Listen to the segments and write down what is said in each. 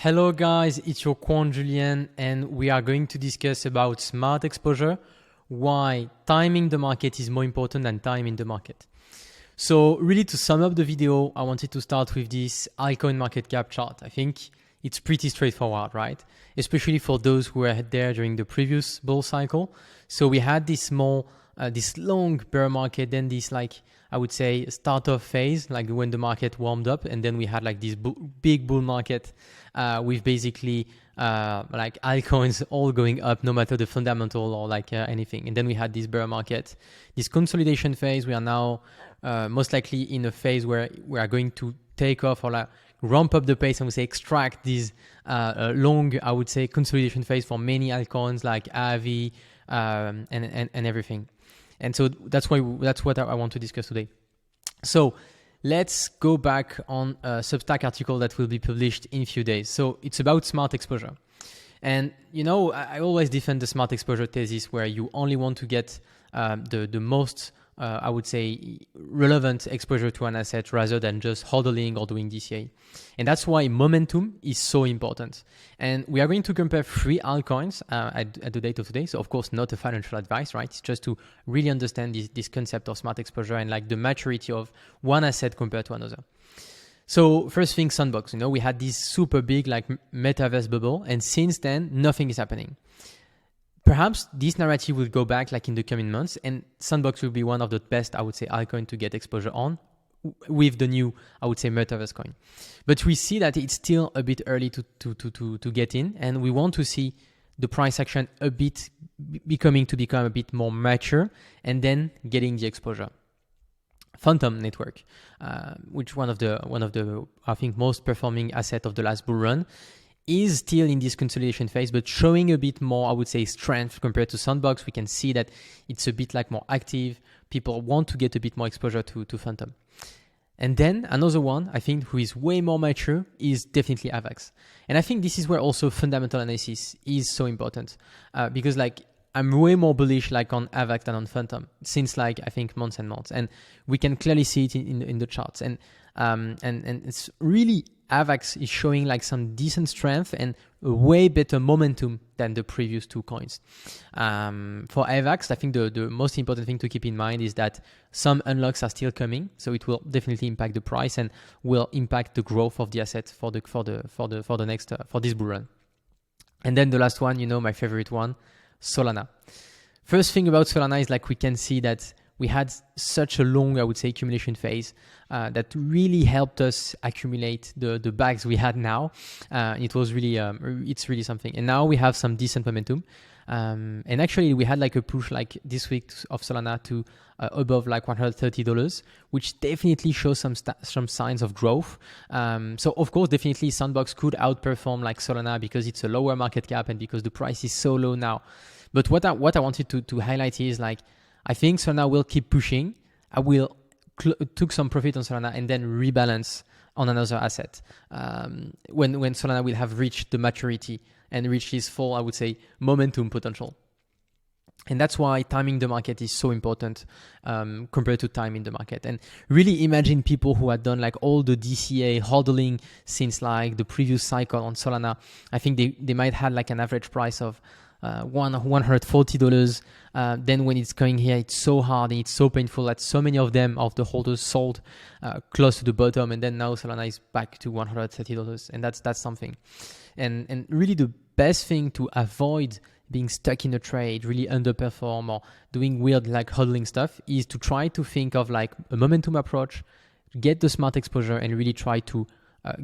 Hello guys, it's your quant Julien and we are going to discuss about smart exposure, why timing the market is more important than timing the market. So really to sum up the video, I wanted to start with this altcoin market cap chart. I think it's pretty straightforward, right? Especially for those who were there during the previous bull cycle. So we had this this long bear market, then this I would say startup phase, like when the market warmed up, and then we had like this big bull market with basically like altcoins all going up, no matter the fundamental or anything. And then we had this bear market, this consolidation phase. We are now most likely in a phase where we are going to take off or ramp up the pace and we say extract this long, I would say, consolidation phase for many altcoins like AVI and everything. And so that's what I want to discuss today. So let's go back on a Substack article that will be published in a few days. So it's about smart exposure. And, you know, I always defend the smart exposure thesis where you only want to get the most, I would say, relevant exposure to an asset rather than just hodling or doing DCA. And that's why momentum is so important. And we are going to compare 3 altcoins at the date of today. So of course, not a financial advice, right? It's just to really understand this concept of smart exposure and like the maturity of one asset compared to another. So first thing, Sandbox, you know, we had this super big like metaverse bubble. And since then, nothing is happening. Perhaps this narrative will go back like in the coming months, and Sandbox will be one of the best, I would say, altcoin to get exposure on with the new, I would say, metaverse coin. But we see that it's still a bit early to get in, and we want to see the price action a bit become a bit more mature, and then getting the exposure. Phantom Network, which one of the I think most performing asset of the last bull run, is still in this consolidation phase, but showing a bit more, I would say, strength compared to Sandbox. We can see that it's a bit like more active. People want to get a bit more exposure to Phantom. And then another one, I think, who is way more mature is definitely AVAX. And I think this is where also fundamental analysis is so important because I'm way more bullish on AVAX than on Phantom since I think months and months. And we can clearly see it in the charts. And it's really AVAX is showing some decent strength and a way better momentum than the previous 2 coins. For AVAX, I think the most important thing to keep in mind is that some unlocks are still coming, so it will definitely impact the price and will impact the growth of the asset for this bull run. And then the last one, you know, my favorite one, Solana. First thing about Solana is we can see that we had such a long, I would say, accumulation phase that really helped us accumulate the bags we had now. It was really, it's really something. And now we have some decent momentum. And actually, we had a push this week of Solana to above $130, which definitely shows some signs of growth. So of course, definitely Sandbox could outperform Solana because it's a lower market cap and because the price is so low now. But what I wanted to highlight is I think Solana will keep pushing. I will took some profit on Solana and then rebalance on another asset when Solana will have reached the maturity and reached its full, I would say, momentum potential. And that's why timing the market is so important compared to timing the market. And really imagine people who had done all the DCA hodling since the previous cycle on Solana. I think they might have an average price of $140. Then when it's going here, it's so hard and it's so painful that so many of the holders sold close to the bottom, and then now Solana is back to $130, and that's something. And really the best thing to avoid being stuck in a trade, really underperform or doing weird hodling stuff is to try to think of a momentum approach, get the smart exposure, and really try to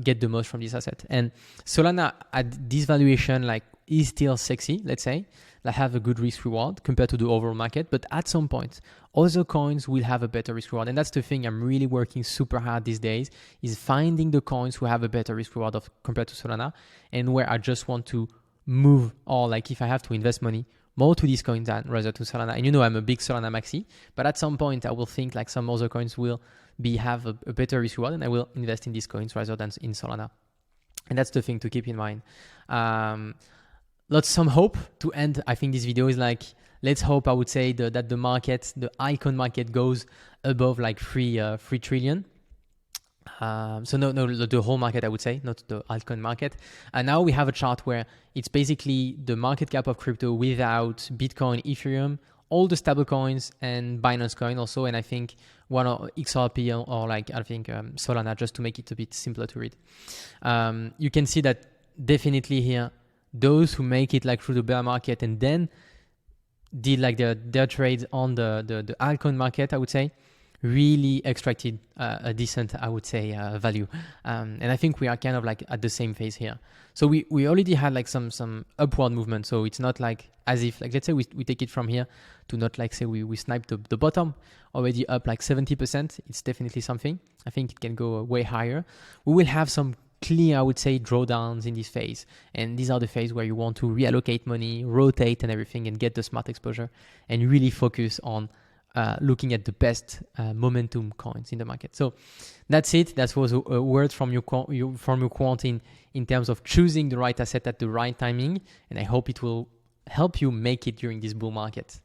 get the most from this asset. And Solana at this valuation is still sexy, let's say, have a good risk reward compared to the overall market. But at some point, other coins will have a better risk reward. And that's the thing I'm really working super hard these days, is finding the coins who have a better risk reward compared to Solana, and where I just want to move, or if I have to invest money, more to these coins than rather to Solana. And you know I'm a big Solana maxi, but at some point I will think some other coins will have a better risk reward, and I will invest in these coins rather than in Solana. And that's the thing to keep in mind. Some hope to end. I think this video is let's hope, I would say, that the market, the icon market, goes above 3 trillion. So no, the whole market, I would say, not the altcoin market. And now we have a chart where it's basically the market cap of crypto without Bitcoin, Ethereum, all the stable coins, and Binance Coin also. And I think one or XRP or like, I think Solana, just to make it a bit simpler to read. You can see that definitely here, those who make it like through the bear market and then did like their trades on the altcoin market, I would say, really extracted a decent, I would say, value. And I think we are kind of like at the same phase here. So we already had like some upward movement. So it's not like as if, like, let's say we take it from here to not like say we snipe the bottom, already up like 70%. It's definitely something. I think it can go way higher. We will have some clear, I would say, drawdowns in this phase. And these are the phase where you want to reallocate money, rotate and everything, and get the smart exposure and really focus on looking at the best momentum coins in the market. So that's it. That was a word from your quant in terms of choosing the right asset at the right timing. And I hope it will help you make it during this bull market.